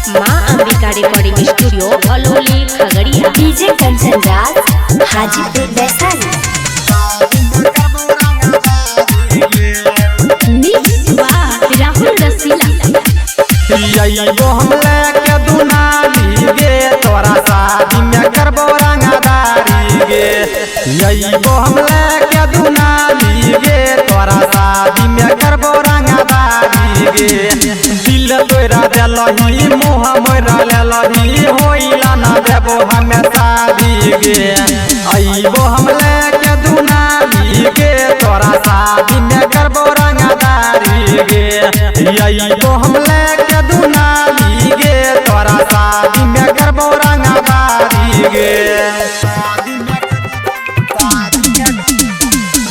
माँ Ambika recording studio Alauli Khagaria. DJ Kanchan Raj Hajipur Vaishali. Rahul Rasila हम लेके दुनाली गे तोरा शादी में करबो रंगदारी गे। हम लेके दुनाली गे तोरा शादी में करबो रंगदारी गे। दिल तोरा देलही मुँह मोरा लेलही होइला ना देबो हमें शादी गे। हम लेके दुनाली गे तोरा शादी में करबो रंगदारी गे। हम लेके दुनाली गे तोरा शादी में करबो रंगदारी गे।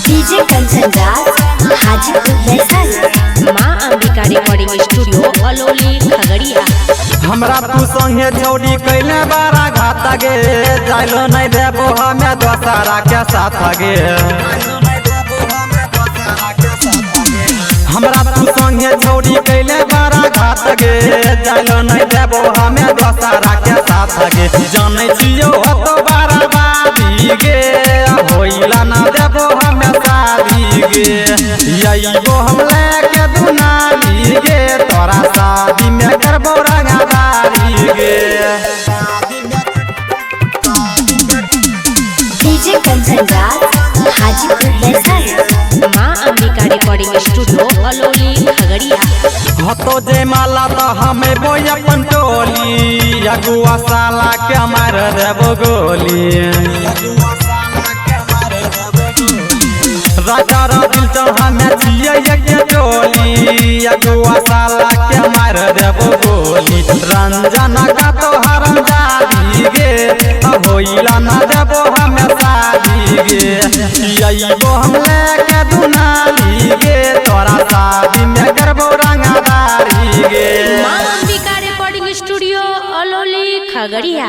डीजे कंचन राज हाजीपुर वैशाली। माँ अंबिका रिकॉर्डिंग स्टूडियो अलौली खगड़िया। हमरा तू संगे चौड़ी कैले बारा घात गे। जाइलो नहीं देबो हमें दोसरा के साथ गे। हमरा तू संगे चौड़ी कैले बारा घात गे। जाइलो नहीं देबो हमें दोसरा के साथ गे। जाने छियो तो बर्बादी गे होइला ना देबो हमें शादी गे। हम लेके दुनाली गे तोरा शादी में करबो रंगदारी गे। डीजे कंचन राज हाजीपुर वैशाली। माँ अंबिका रिकॉर्डिंग स्टूडियो अलौली खगड़िया। हतो जे माला तो हमें बोई अपन टोली। अगुआ साला के मार देबो गोली। राजा दिल तो हमें जिये के टोली। अगुआ साला के मार देबो गोली। रंजन का तो हरम जादी गे होइला ना देबो हमें शादी गे। हम लेके दुनाली गे तोरा शादी में करबो रंगदारी गे। माँ अंबिका रिकॉर्डिंग स्टूडियो अलौली खगड़िया।